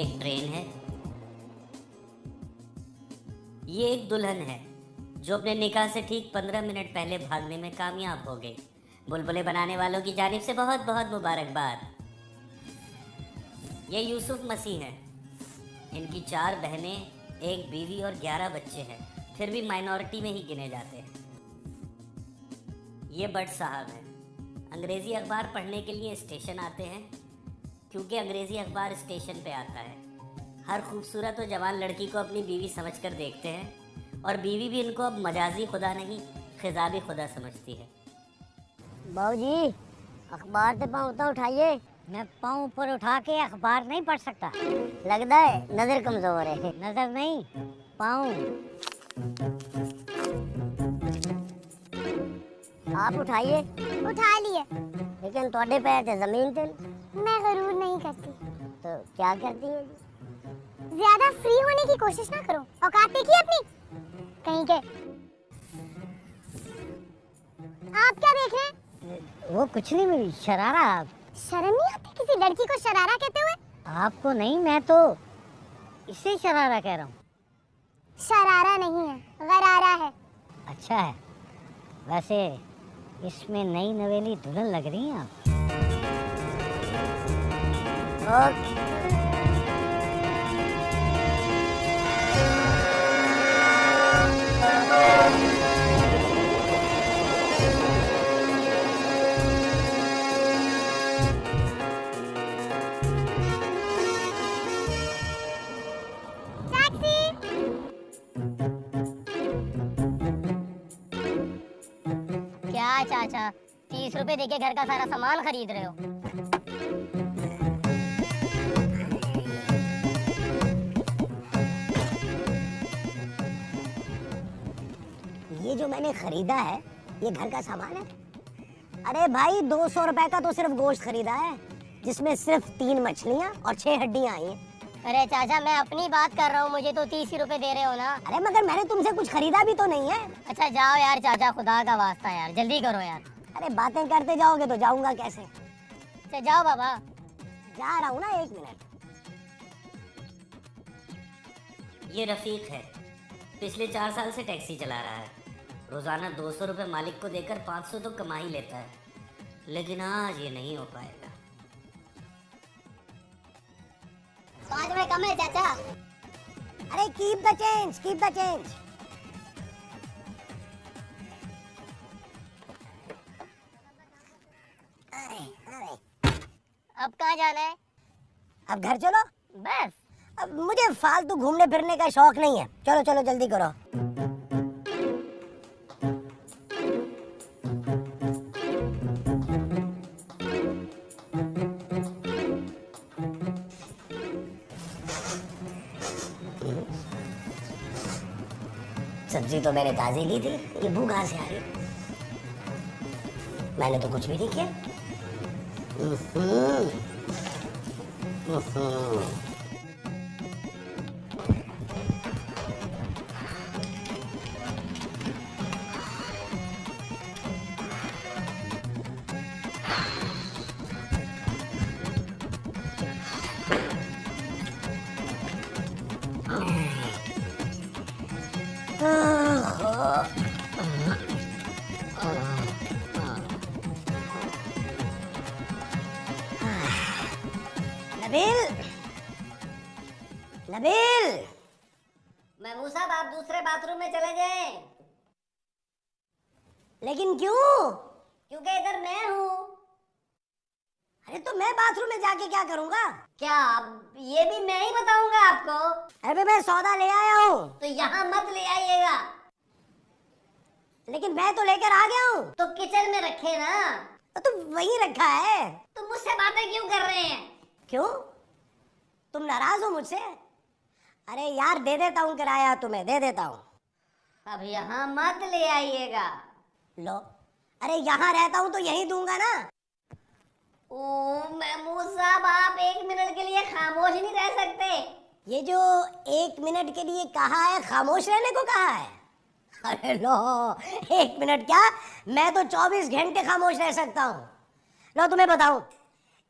एक ट्रेन है। ये एक दुल्हन है जो अपने निकाह से ठीक 15 मिनट पहले भागने में कामयाब हो गई। बुलबुले बनाने वालों की जानिब से बहुत बहुत मुबारकबाद। ये यूसुफ मसीह हैं। इनकी 4 बहनें, 1 बीवी और 11 बच्चे हैं, फिर भी माइनॉरिटी में ही गिने जाते हैं। ये बट साहब हैं। अंग्रेज़ी अखबार पढ़ने के लिए स्टेशन आते हैं, क्योंकि अंग्रेज़ी अखबार स्टेशन पे आता है। हर खूबसूरत और जवान लड़की को अपनी बीवी समझकर देखते हैं और बीवी भी इनको अब मजाजी खुदा नहीं, खिजाबी खुदा समझती है। बाबूजी, अखबार से पाँव तो उठाइए। मैं पाँव ऊपर उठा के अखबार नहीं पढ़ सकता। लगता है नजर कमजोर है। नजर नहीं, पाँव। आप उठाइए। उठा लिए। लेकिन थोड़े पैर थे जमीन पे। मैं गरूर नहीं करती। तो क्या करती है? ज्यादा फ्री होने की कोशिश ना करो। औकात देखिए अपनी कहीं के। आप क्या देख रहे हैं? वो कुछ नहीं, मेरी शरारा। शर्म नहीं आती किसी लड़की को शरारा कहते हुए? आपको नहीं, मैं तो इसे शरारा कह रहा हूँ। शरारा नहीं है, गरारा है। अच्छा है। वैसे इसमें नई नवेली दुल्हन लग रही हैं आप। क्या चाचा, 30 रुपए देके घर का सारा सामान खरीद रहे हो? ये जो मैंने खरीदा है, ये घर का सामान है। अरे भाई, 200 रुपए का तो सिर्फ गोश्त खरीदा है, जिसमें सिर्फ 3 मछलियाँ और 6 हड्डियाँ आई हैं। अरे चाचा, मैं अपनी बात कर रहा हूँ, मुझे तो 30 ही रुपए दे रहे हो ना। अरे मगर मैंने तुमसे कुछ खरीदा भी तो नहीं है। अच्छा जाओ यार चाचा, खुदा का वास्ता यार, जल्दी करो यार। अरे बातें करते जाओगे तो जाऊंगा कैसे? अच्छा जाओ बाबा। जा रहा हूँ ना, 1 मिनट। ये रफ़ीक है। पिछले 4 साल से टैक्सी चला रहा है। रोज़ाना 200 रुपये मालिक को देकर 500 तो कमा ही लेता है, लेकिन आज ये नहीं हो पाएगा। 5 रुपए कम है चाचा। अरे keep the change, keep the change. अब कहाँ जाना है? अब घर चलो। बस? अब मुझे फालतू घूमने फिरने का शौक नहीं है। चलो चलो जल्दी करो। सब्जी तो मैंने ताजी ली थी, ये भूख कहाँ से आ रही? मैंने तो कुछ भी नहीं किया। नबील, नबील। महमूद साहब, आप दूसरे बाथरूम में चले जाएं। लेकिन क्यों? क्योंकि इधर मैं हूँ। अरे तो मैं बाथरूम में जाके क्या करूँगा? क्या ये भी मैं ही बताऊंगा आपको? अरे मैं सौदा ले आया हूँ। तो यहाँ मत ले आइएगा। लेकिन मैं तो लेकर आ गया हूँ। तो किचन में रखे ना। तो वहीं रखा है। तो मुझसे बातें क्यों कर रहे हैं? क्यों? तुम नाराज हो मुझसे? अरे यार, दे देता हूँ किराया, तुम्हें दे देता हूँ। अब यहाँ मत ले आइएगा। लो, अरे यहाँ रहता हूँ तो यहीं दूंगा ना। ओ महमूद साहब, आप 1 मिनट के लिए खामोश नहीं रह सकते। ये जो 1 मिनट के लिए कहा है, खामोश रहने को कहा है? अरे लो, 1 मिनट क्या, मैं तो 24 घंटे खामोश रह सकता हूँ। लो तुम्हें बताऊं,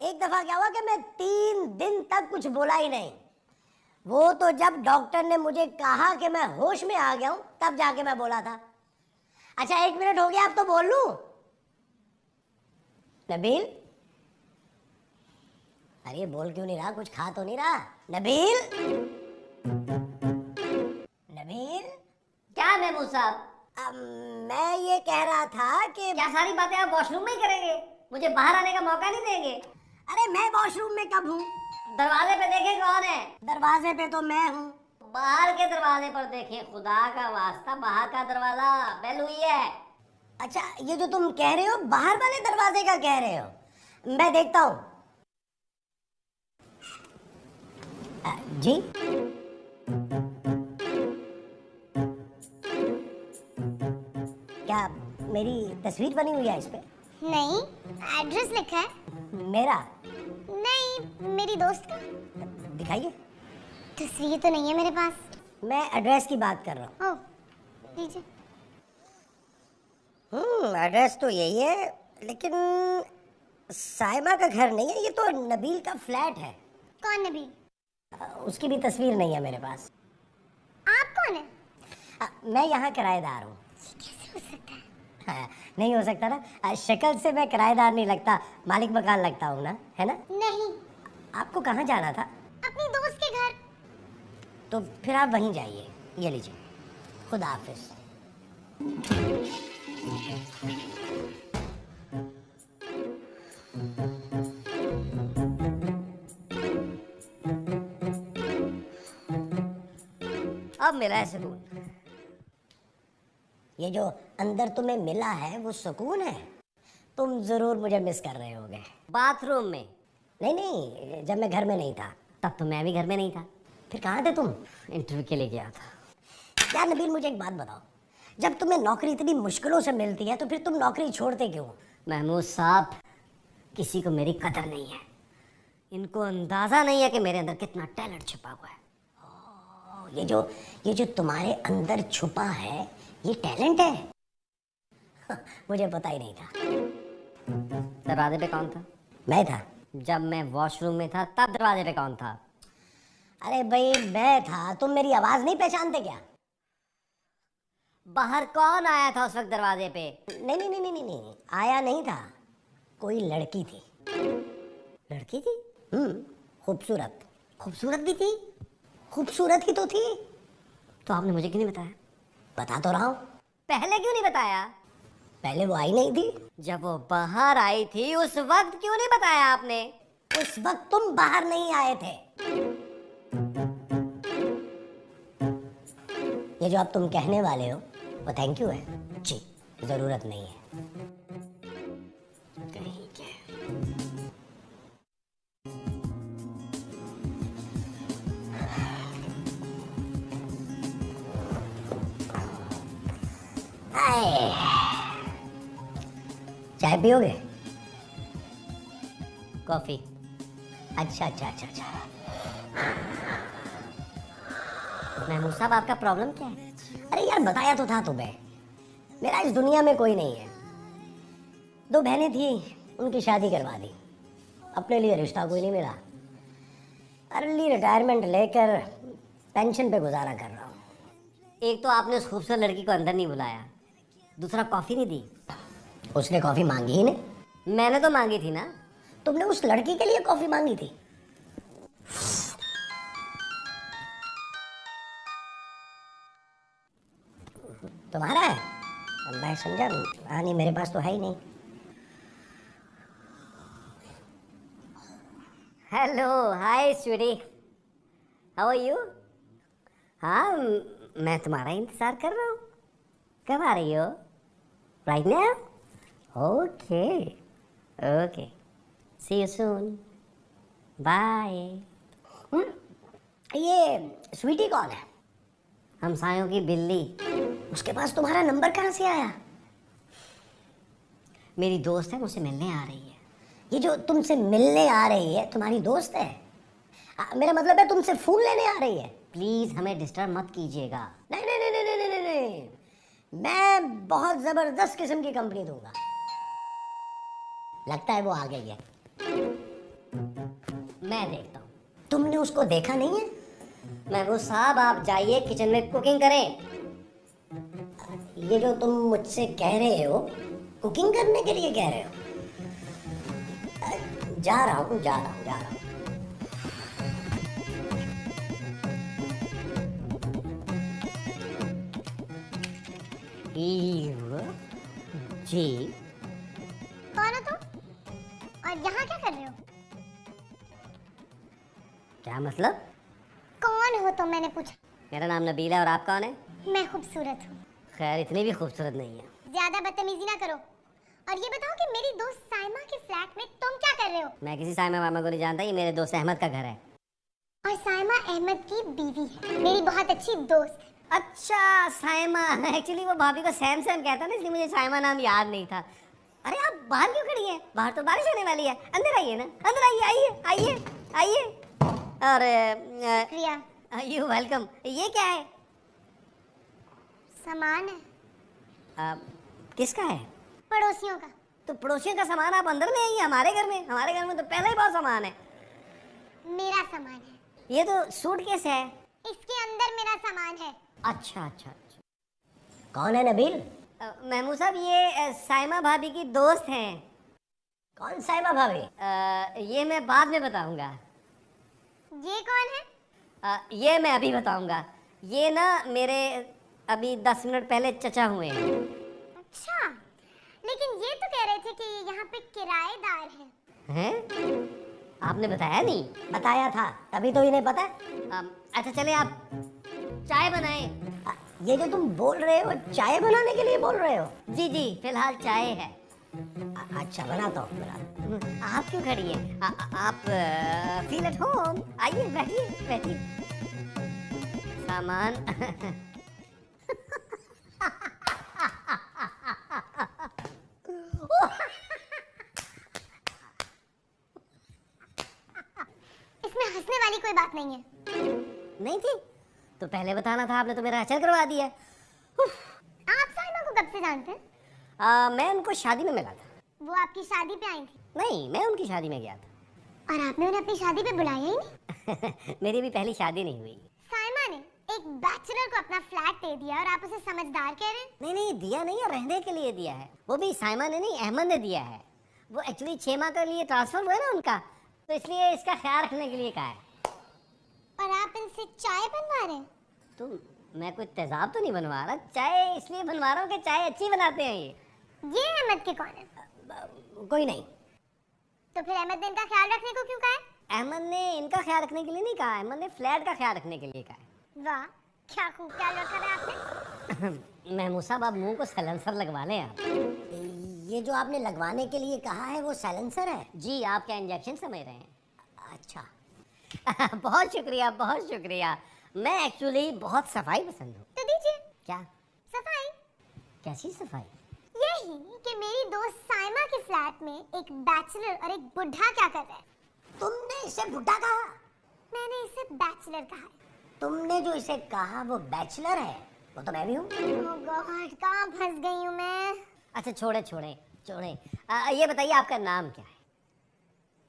एक दफा क्या हुआ कि मैं 3 दिन तक कुछ बोला ही नहीं। वो तो जब डॉक्टर ने मुझे कहा कि मैं होश में आ गया हूं तब जाके मैं बोला था। अच्छा 1 मिनट हो गया, अब तो बोल लूं। नबील, अरे बोल क्यों नहीं रहा? कुछ खा तो नहीं रहा? नबील, नबील। क्या महमूद साहब? मैं ये कह रहा था कि क्या सारी बातें आप वॉशरूम में ही करेंगे? मुझे बाहर आने का मौका नहीं देंगे? अरे मैं वॉशरूम में कब हूँ? दरवाजे पे देखें कौन है? दरवाजे पे तो मैं हूँ। बाहर के दरवाजे पर देखें, खुदा का वास्ता, बाहर का दरवाजा बेल हुई है। अच्छा ये जो तुम कह रहे हो बाहर वाले दरवाजे का कह रहे हो, मैं देखता हूँ। जी क्या मेरी तस्वीर बनी हुई है इस पे? नहीं, एड्रेस लिखा है। मेरा? नहीं, मेरी दोस्त का। दिखाइए। तस्वीर तो नहीं है मेरे पास। मैं एड्रेस की बात कर रहा हूँ। ओह, लीजिए। एड्रेस तो यही है, लेकिन साइमा का घर नहीं है, ये तो नबील का फ्लैट है। कौन नबील? उसकी भी तस्वीर नहीं है मेरे पास। आप कौन है? मैं यहाँ किराएदार हूँ। कैसे हो सकता है? हाँ, नहीं हो सकता ना, शक्ल से मैं किराएदार नहीं लगता, मालिक मकान लगता हूँ ना, है ना? नहीं, आपको कहाँ जाना था? अपनी दोस्त के घर। तो फिर आप वहीं जाइए। ये लीजिए, खुदा हाफिज। अब मिला है सुकून। ये जो अंदर तुम्हें मिला है वो सुकून है। तुम जरूर मुझे मिस कर रहे होगे। बाथरूम में? नहीं नहीं, जब मैं घर में नहीं था। तब तो मैं भी घर में नहीं था। फिर कहाँ थे तुम? इंटरव्यू के लिए गया था। यार नबील, मुझे एक बात बताओ, जब तुम्हें नौकरी इतनी मुश्किलों से मिलती है तो फिर तुम नौकरी छोड़ते क्यों? महमूद साहब, किसी को मेरी कदर नहीं है। इनको अंदाजा नहीं है कि मेरे अंदर कितना टैलेंट छुपा हुआ है। ये जो तुम्हारे अंदर छुपा है ये टैलेंट है? मुझे पता ही नहीं था। दरवाजे पे कौन था? मैं था। जब मैं वॉशरूम में था तब दरवाजे पे कौन था? अरे भाई मैं था, तुम मेरी आवाज नहीं पहचानते क्या? बाहर कौन आया था उस वक्त दरवाजे पे? नहीं नहीं नहीं नहीं नहीं, आया नहीं था, कोई लड़की थी। लड़की थी? खूबसूरत। खूबसूरत भी थी? खूबसूरत ही तो थी। तो आपने मुझे क्यों नहीं बताया? बता तो रहा हूँ। पहले क्यों नहीं बताया? पहले वो आई नहीं थी। जब वो बाहर आई थी उस वक्त क्यों नहीं बताया आपने? उस वक्त तुम बाहर नहीं आए थे। ये जो अब तुम कहने वाले हो वो थैंक यू है जी, जरूरत नहीं है। कहीं के चाय पियोगे? कॉफी। अच्छा अच्छा अच्छा अच्छा। महमूद साहब, आपका प्रॉब्लम क्या है? अरे यार बताया तो था तुम्हें, मेरा इस दुनिया में कोई नहीं है। 2 बहनें थी, उनकी शादी करवा दी। अपने लिए रिश्ता कोई नहीं मिला। अर्ली रिटायरमेंट लेकर पेंशन पे गुजारा कर रहा हूँ। एक तो आपने उस खूबसूरत लड़की को अंदर नहीं बुलाया, दूसरा कॉफी नहीं दी। उसने कॉफी मांगी ही नहीं। मैंने तो मांगी थी ना। तुमने उस लड़की के लिए कॉफी मांगी थी? तुम्हारा है? मैं समझा। हाँ नहीं, मेरे पास तो है ही नहीं। Hello, hi sweetie, how are you? हाँ, मैं तुम्हारा इंतजार कर रहा हूँ। कब आ रही हो? Right now? Okay okay, see you soon, bye. ये स्वीटी कौन है? हमसायों की बिल्ली। उसके पास तुम्हारा नंबर कहाँ से आया? मेरी दोस्त है, मुझसे मिलने आ रही है। ये जो तुमसे मिलने आ रही है तुम्हारी दोस्त है? मेरा मतलब है तुमसे फोन लेने आ रही है? प्लीज हमें डिस्टर्ब मत कीजिएगा। नहीं नहीं नहीं नहीं नहीं नहीं नहीं, मैं बहुत जबरदस्त किस्म की कंपनी दूंगा। लगता है वो आ गई है। मैं देखता हूँ। तुमने उसको देखा नहीं है? महबूब साहब आप जाइए किचन में कुकिंग करें। ये जो तुम मुझसे कह रहे हो, कुकिंग करने के लिए कह रहे हो? जा रहा हूँ। जी कौन हो तुम? और यहाँ क्या कर रहे हो? क्या मतलब? कौन हो तुम, मैंने पूछा। मेरा नाम नबील है और आप कौन है? मैं खूबसूरत हूँ। खैर इतनी भी खूबसूरत नहीं है। ज्यादा बदतमीजी ना करो। और ये बताओ कि मेरी दोस्त साइमा के फ्लैट में तुम क्या कर रहे हो? मैं किसी साइमा वामा को नहीं जानता, ये मेरे दोस्त अहमद का घर है। और साइमा अहमद की बीवी है, मेरी बहुत अच्छी दोस्त। अच्छा साइमा, एक्चुअली वो भाभी को सैम सैम कहता ना, इसलिए मुझे साइमा नाम याद नहीं था। अरे आप बाहर क्यों खड़ी हैं? बाहर तो बारिश होने वाली है, अंदर आइए ना, अंदर आइए, आइए आइए आइए। और प्रिया, यू वेलकम। ये क्या है? सामान है। किसका है? पड़ोसियों का। तो पड़ोसियों का सामान आप अंदर ले आइए हमारे घर में। हमारे घर में तो पहले ही बहुत सामान है। मेरा सामान है। ये तो सूटकेस है। इसके अंदर मेरा सामान है। अच्छा। कौन है नबील? महमूद साहब ये साइमा भाभी की दोस्त हैं। कौन साइमा भाभी? ये मैं बाद में बताऊंगा। ये कौन है? ये मैं अभी बताऊंगा। ये ना मेरे अभी 10 मिनट पहले चचा हुए हैं। अच्छा, लेकिन ये तो कह रहे थे कि ये यहाँ पे किराएदार हैं? आपने बताया नहीं? बताया था, तभी तो इन्हें पता है। अच्छा चले आप चाय बनाएं। ये जो तुम बोल रहे हो, चाय बनाने के लिए बोल रहे हो? जी फिलहाल चाय है। अच्छा बनाता हूँ। आप क्यों खड़ी हैं? आप फील एट होम। आइए बैठिए। सामान इसमें हंसने वाली कोई बात नहीं है। नहीं थी तो पहले बताना था, आपने तो मेरा अचल करवा दिया। आप साइमा को कब से जानते हैं? मैं उनको शादी में मिला था। वो आपकी शादी पे आई थी? नहीं, मैं उनकी शादी में गया था। और आपने उन्हें अपनी शादी पे बुलाया ही नहीं? मेरी भी पहली शादी नहीं हुई। साइमा ने एक बैचलर को अपना फ्लैट दे दिया और आप उसे समझदार कह रहे हैं? नहीं दिया नहीं है, रहने के लिए दिया है। वो भी साइमा ने नहीं, अहमद ने दिया है। वो एक्चुअली 6 माह के लिए ट्रांसफर हुआ ना उनका, तो इसलिए इसका ख्याल रखने के लिए कहा है। और आप इनसे चाय बनवा रहे हैं? तो मैं कोई तेजाब तो नहीं बनवा रहा, चाय इसलिए बनवा रहा हूँ कि चाय अच्छी बनाते हैं ये। अहमद के कौन है? कोई नहीं। तो फिर अहमद ने इनका ख्याल रखने को क्यों कहा है? अहमद ने इनका ख्याल रखने के लिए नहीं कहा, अहमद ने फ्लैट का ख्याल रखने के लिए कहा है। वाह, क्या खूब ख्याल रखा है आपने। महमूद साहब आप मुंह को साइलेंसर लगवा लें आप। ये जो आपने लगवाने के लिए कहा है वो साइलेंसर है? जी, आप क्या इंजेक्शन समझ रहे हैं? अच्छा बहुत शुक्रिया। मैं एक्चुअली बहुत सफाई पसंद हूँ। तो दीजिए। क्या सफाई? कैसी सफाई? यही कि मेरी दोस्त साइमा के फ्लैट में एक बैचलर और एक बुढ़ा क्या कर रहे हैं? तुमने इसे बुढ़ा कहा? मैंने इसे बैचलर कहा है। तुमने जो इसे कहा वो बैचलर है, वो तो मैं भी हूँ। ओह गॉड, कहाँ फंस गई हूँ मैं। अच्छा छोड़े। ये बताइए आपका नाम क्या है?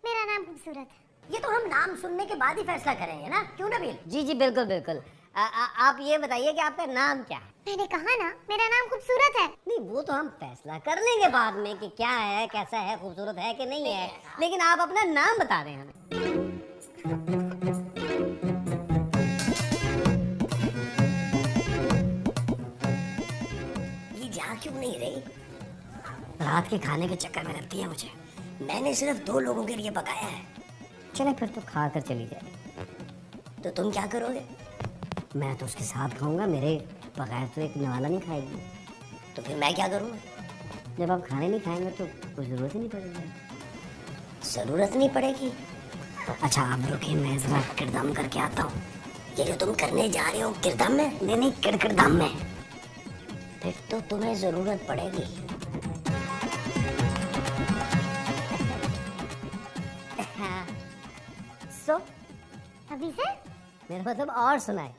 मेरा नाम खूबसूरत है। ये तो हम नाम सुनने के बाद ही फैसला करेंगे ना, क्यों नबील? जी बिल्कुल। आप ये बताइए कि आपका नाम क्या है? मैंने कहा ना, मेरा नाम खूबसूरत है। नहीं वो तो हम फैसला कर लेंगे बाद में कि क्या है, कैसा है, खूबसूरत है कि नहीं है, लेकिन आप अपना नाम बता दें हमें। ये जा क्यों नहीं रही? रात के खाने के चक्कर में लगती है मुझे। मैंने सिर्फ 2 लोगों के लिए पकाया है। चले फिर तो खा कर चली जाए। तो तुम क्या करोगे? मैं तो उसके साथ खाऊंगा, मेरे बगैर तो एक निवाला नहीं खाएगी। तो फिर मैं क्या करूँगा? जब आप खाने नहीं खाएंगे तो कोई ज़रूरत ही नहीं पड़ेगी। ज़रूरत नहीं पड़ेगी? अच्छा आप रुकिए, मैं ज़रा किरदम करके आता हूँ। ये जो तुम करने जा रहे हो किरदम में? नहीं किरकिरदम में। फिर तो तुम्हें ज़रूरत पड़ेगी। अभी से? मेरा मतलब और सुनाए।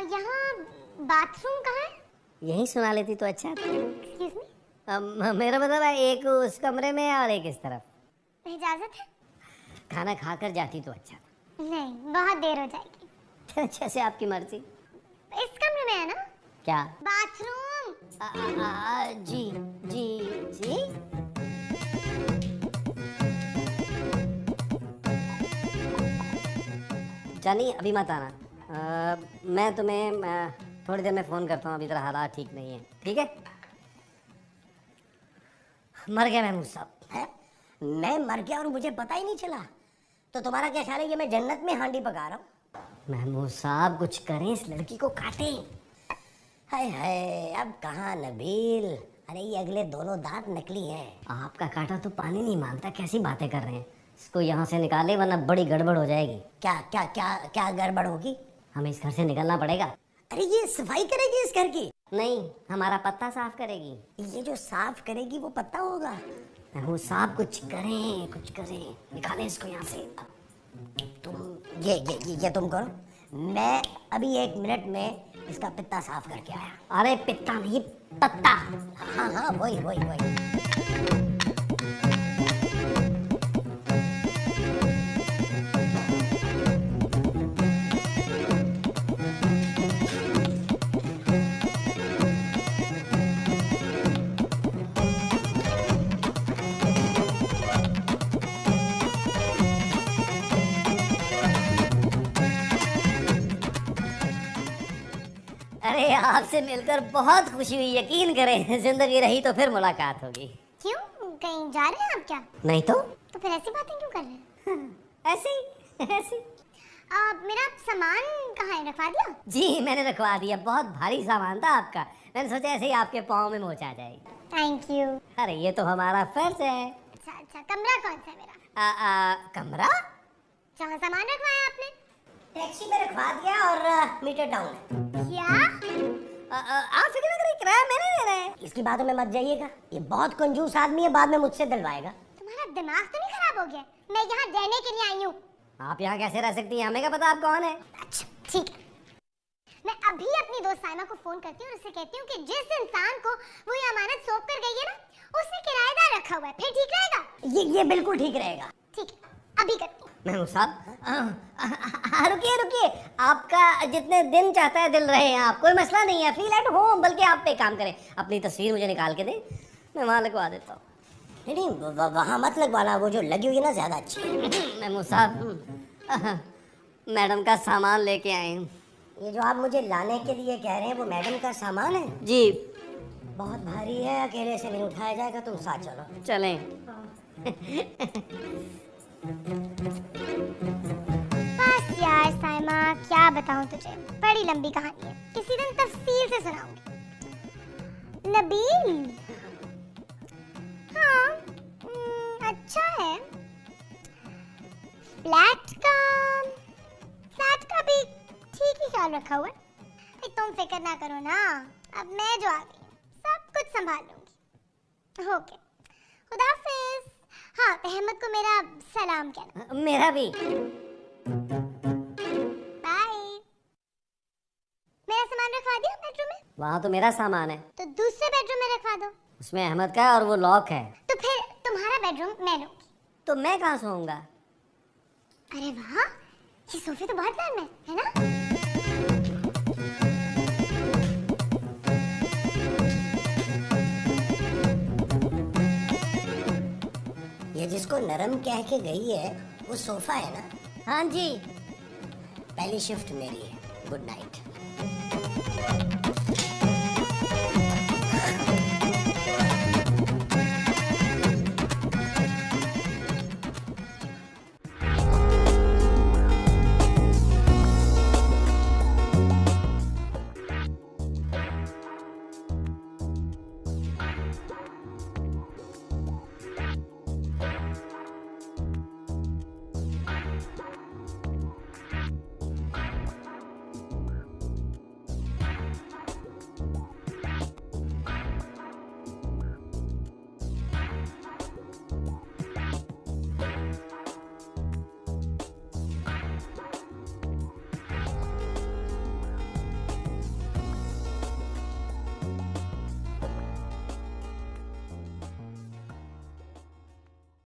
यहाँ बाथरूम कहाँ है? यही सुना लेती तो अच्छा था। Excuse me? मेरा मतलब है एक उस कमरे में और एक इस तरफ। इजाजत है? खाना खाकर जाती तो अच्छा था। नहीं, बहुत देर हो जाएगी। जैसे आपकी मर्जी। इस कमरे में है ना? क्या? बाथरूम। जी जी जी। जानी अभी मत आना। मैं तुम्हें थोड़ी देर में फ़ोन करता हूँ, अभी तरह हालात ठीक नहीं है, ठीक है? मर गया महमूद साहब। है? मैं मर गया और मुझे पता ही नहीं चला? तो तुम्हारा क्या ख्याल है कि मैं जन्नत में हांडी पका रहा हूँ? महमूद साहब कुछ करें, इस लड़की को काटें। हाय हाय, अब कहाँ नबील? अरे ये अगले दोनों दांत नकली हैं। आपका काटा तो पानी नहीं मांगता, कैसी बातें कर रहे हैं? इसको यहाँ से निकाले वरना बड़ी गड़बड़ हो जाएगी। क्या क्या क्या क्या गड़बड़ होगी? हमें इस घर से निकलना पड़ेगा। अरे ये सफाई करेगी इस घर की? नहीं, हमारा पत्ता साफ करेगी। ये जो साफ करेगी वो पत्ता होगा? महमूद साहब कुछ करें, कुछ करें, निकालें इसको यहाँ से। तुम ये तुम करो, मैं अभी 1 मिनट में इसका पित्ता साफ करके आया। अरे पित्ता नहीं, पत्ता। हाँ हाँ वही वही वही। अरे आपसे मिलकर बहुत खुशी हुई, यकीन करें जिंदगी रही तो फिर मुलाकात होगी। क्यों, कहीं जा रहे हैं आप क्या? नहीं तो फिर ऐसी बातें क्यों कर रहे हैं? ऐसे ही ऐसे। मेरा सामान कहाँ है, रखवा दिया? जी मैंने रखवा दिया, बहुत भारी सामान था आपका, मैंने सोचा ऐसे ही आपके पाँव में मोच आ जाएगी। Thank you. अरे ये तो हमारा फर्ज है। अच्छा अच्छा, कमरा कौन सा है मेरा? कमरा जहाँ सामान रखवाया आपने? टैक्सी में रखवा दिया और मीटर डाउन है। क्या? आप फिक्र न करिए, किराया मैंने देना है। इसकी बातों में मत जाइएगा, ये बहुत कंजूस आदमी है, बाद में मुझसे दिलवाएगा। तुम्हारा दिमाग तो नहीं खराब हो गया? मैं यहाँ रहने के लिए आई हूँ। आप यहाँ कैसे रह सकती हैं, हमें क्या पता आप कौन है? अच्छा ठीक है, मैं अभी अपनी दोस्त साइमा को फोन करती हूँ और उससे कहती हूँ कि जिस इंसान को वो ये अमानत सौंप कर गई है ना, उसने किराएदार रखा हुआ है, फिर ठीक रहेगा? ये बिल्कुल ठीक रहेगा। ठीक है, अभी करती हूँ। महमूद साहब रुकिए रुकिए, आपका जितने दिन चाहता है दिल रहे हैं आप, कोई मसला नहीं है, फील एट होम। बल्कि आप पे काम करें, अपनी तस्वीर मुझे निकाल के दें, मैं वहाँ लगवा देता हूँ। नहीं वहाँ मत लगवाना, वो जो लगी हुई है ना ज्यादा अच्छी है। महमूद साहब मैडम का सामान लेके आए हैं। ये जो आप मुझे लाने के लिए कह रहे हैं वो मैडम का सामान है? जी। बहुत भारी है, अकेले से नहीं उठाया जाएगा, तुम साथ चलो। चलें। बस यार साइमा, क्या बताऊं तुझे, बड़ी लंबी कहानी है, किसी दिन तफसील से सुनाऊंगी। नबील, हाँ अच्छा है, फ्लैट का भी ठीक ही ख्याल रखा हुआ है। तुम फिक्र ना करो ना, अब मैं जो आ गई सब कुछ संभाल लूंगी। ओके, खुदाफिज। हाँ, अहमद को मेरा सलाम कहना। मेरा भी। बाय। मेरा सामान रखवा दिया बेडरूम में? वहाँ तो मेरा सामान है। तो दूसरे बेडरूम में रखवा दो। उसमें अहमद का है और वो लॉक है। तो फिर तुम्हारा बेडरूम मैं लूंगी। तो मैं कहाँ सोऊंगा? अरे वाह, ये सोफे तो बहुत नरम है ना? ये जिसको नरम कह के गई है वो सोफा है ना? हाँ जी। पहली शिफ्ट मेरी है, गुड नाइट।